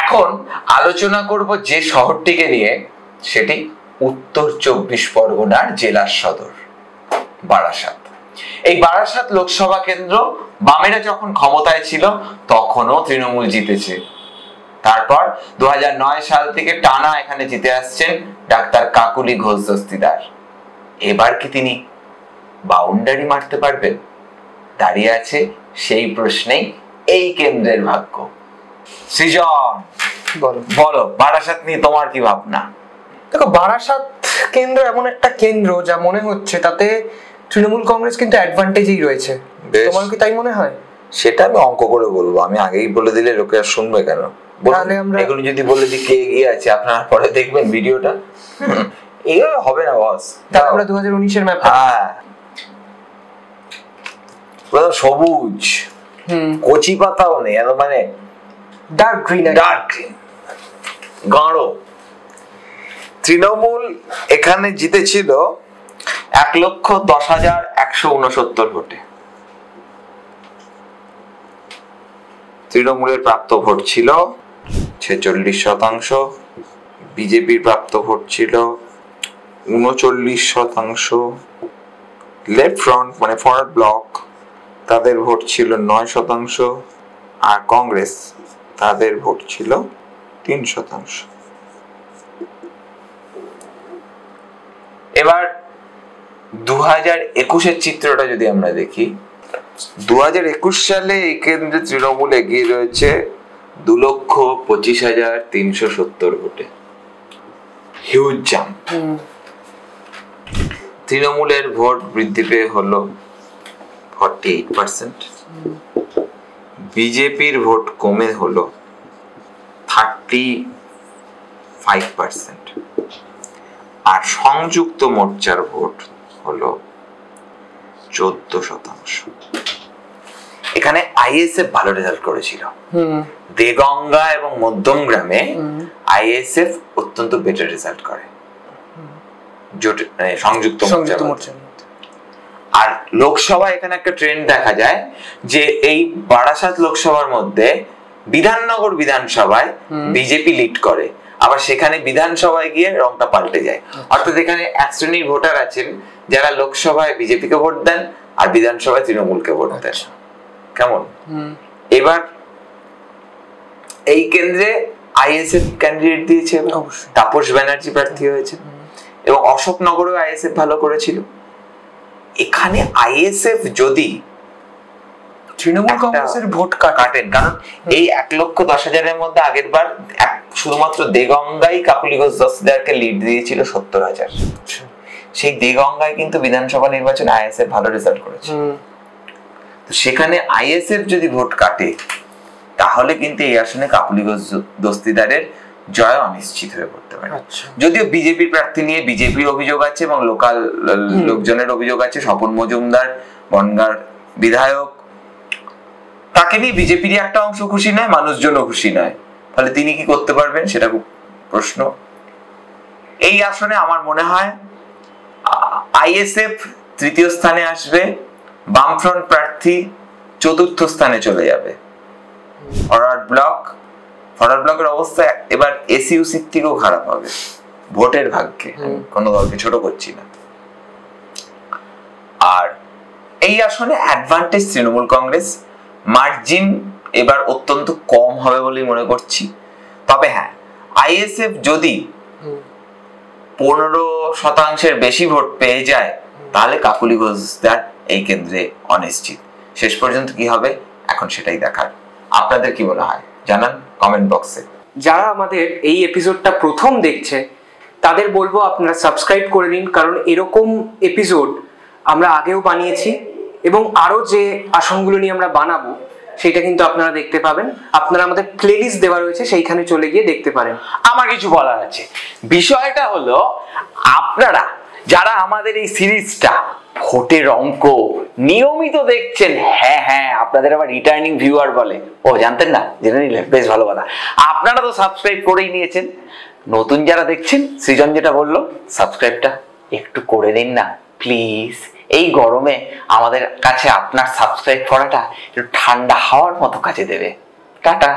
এখন আলোচনা করব যে শহরটিকে নিয়ে, সেটি উত্তর 24 পরগনার জেলার সদর বারাসাত। এই বারাসাত লোকসভা কেন্দ্র বামেরা যখন ক্ষমতায় ছিল তখনও তৃণমূল জিতেছে। তারপর 2009 সাল থেকে টানা এখানে জিতে আসছেন ডাক্তার কাকুলি ঘোষ দস্তিদার। এবার কি তিনি বাউন্ডারি মারতে পারবেন? দাঁড়িয়ে আছে সেই প্রশ্নেই এই কেন্দ্রের ভাগ্য। সৃজন, বলো বারাসাত নিয়ে তোমার কি ভাবনা? দেখো, বারাসাত কেন্দ্র এমন একটা কেন্দ্র যা মনে হচ্ছে তাতে তৃণমূল কংগ্রেস কিন্তু অ্যাডভান্টেজই রয়েছে। তোমার কি তাই মনে হয়? সেটা আমি অঙ্ক করে বলবো, আমি আগেই বলে দিলে লোকে আর শুনবে কেন? তাহলে আমরা এগুলো যদি বলে দিই কে এগিয়ে আছে, আপনারা পরে দেখবেন ভিডিওটা। এইভাবে হবে না বস। তাহলে আমরা 2019 এর ম্যাপ, হ্যাঁ, সবুজ, কচি পাতাও নেই, এত মানে ডার্ক গ্রিন, গাঢ়। তৃণমূল এখানে জিতেছিল 1,10,169 ভোটে। তৃণমূলের প্রাপ্ত ভোট ছিল 46%, বিজেপির প্রাপ্ত ভোট ছিল 39%, লেফট ফ্রন্ট মানে ফরওয়ার্ড ব্লক তাদের ভোট ছিল 9%, আর কংগ্রেস তাদের ভোট ছিল 3%। এবার 2021 চিত্রটা যদি আমরা দেখি, 2021 সালে এই কেন্দ্রে তৃণমূল এগিয়ে রয়েছে 2,25,370 ভোটে। Huge jump. তৃণমূলের ভোট বৃদ্ধি পেয়ে হলো 48%, বিজেপির ভোট কমে হলো 35%, আর সংযুক্ত মোর্চার ভোট হলো 14%। এখানে আইএসএফ ভালো রেজাল্ট করেছিল। দেগঙ্গা এবং মধ্যমগ্রামে আইএসএফ অত্যন্ত বেটার রেজাল্ট করে সংযুক্ত মোর্চা। আর লোকসভা এখানে একটা ট্রেন্ড দেখা যায় যে এই বারাসাত লোকসভার মধ্যে বিধাননগর বিধানসভায় বিজেপি লিড করে, আবার সেখানে বিধানসভায় গিয়ে রংটা পাল্টে যায়। অর্থাৎ এখানে এক শ্রেণীর ভোটার আছেন যারা লোকসভায় বিজেপিকে ভোট দেন আর বিধানসভায় তৃণমূলকে ভোট দেন। কেমন? এবার এই কেন্দ্রে আইএসএফ ক্যান্ডিডেট দিয়েছে, তাপস ব্যানার্জি প্রার্থী হয়েছে, এবং অশোকনগরেও আইএসএফ ভালো করেছিল। এখানে আইএসএফ যদি তৃণমূল কংগ্রেসের ভোট কাটেন, কারণ এই 1,10,000-এর মধ্যে আগের বার শুধুমাত্র দেগঙ্গাই কাকুলি ঘোষ দস্তিদারকে লিড দিয়েছিল 70,000। সেই দেগঙ্গায় কিন্তু বিধানসভা নির্বাচনে আইএসএফ ভালো রেজাল্ট করেছে। তো সেখানে আইএসএফ যদি ভোট কাটে তাহলে কিন্তু এই আসনে কাকুলি ঘোষ দস্তিদারের জয় অনিশ্চিত হয়ে পড়তে পারে। যদিও বিজেপির প্রার্থী নিয়ে বিজেপির অভিযোগ আছে এবং লোকাল লোকজনের অভিযোগ আছে। স্বপন মজুমদার বনগাঁর বিধায়ক, তাকে নিয়ে বিজেপির একটা অংশ খুশি নয়, মানুষজনও খুশি নয়। ফলে তিনি কি করতে পারবেন সেটা খুব প্রশ্ন। এই আসনে আমার মনে হয় আইএসএফ তৃতীয় স্থানে আসবে, বামফ্রন্ট প্রার্থী চতুর্থ স্থানে চলে যাবে। ফরওয়ার্ড ব্লকের অবস্থা এবার এসইউসির থেকেও খারাপ হবে ভোটের ভাগ্যে। কোনো দলকে ছোট করছি না। আর এই আসনে অ্যাডভান্টেজ তৃণমূল কংগ্রেস, মার্জিন এবার অত্যন্ত কম হবে বলেই মনে করছি। তবে হ্যাঁ, আইএসএফ যদি 15% বেশি ভোট পেয়ে যায় তাহলে কাকুলি ঘোষদার এই কেন্দ্রে অনিশ্চিত। শেষ পর্যন্ত কি হবে এখন সেটাই দেখার। আপনাদের কি মনে হয় জানান কমেন্ট বক্সে। যারা আমাদের এই এপিসোডটা প্রথম দেখছে তাদের বলবো আপনারা সাবস্ক্রাইব করে নিন, কারণ এরকম এপিসোড আমরা আগেও বানিয়েছি এবং আরো যে আসনগুলো নিয়ে আমরা বানাবো সেটা কিন্তু আপনারা দেখতে পাবেন। আপনারা আমাদের প্লেলিস্ট দেওয়া রয়েছে, সেইখানে চলে গিয়ে দেখতে পারেন। আমার কিছু বলার আছে। বিষয়টা হলো আপনারা যারা আমাদের এই সিরিজটা ভোটের অঙ্ক নিয়মিত দেখছেন, হ্যাঁ আপনাদের আবার রিটার্নিং ভিউয়ার বলে, ও জানতেন না, জেনে নিলেন, বেশ ভালো কথা। আপনারা তো সাবস্ক্রাইব করেই নিয়েছেন, নতুন যারা দেখছেন সৃজন যেটা বললো সাবস্ক্রাইবটা একটু করে দিন না প্লিজ। এই গরমে আমাদের কাছে আপনার সাবস্ক্রাইব করাটা একটু ঠান্ডা হাওয়ার মতো কাজে দেবে। টাটা।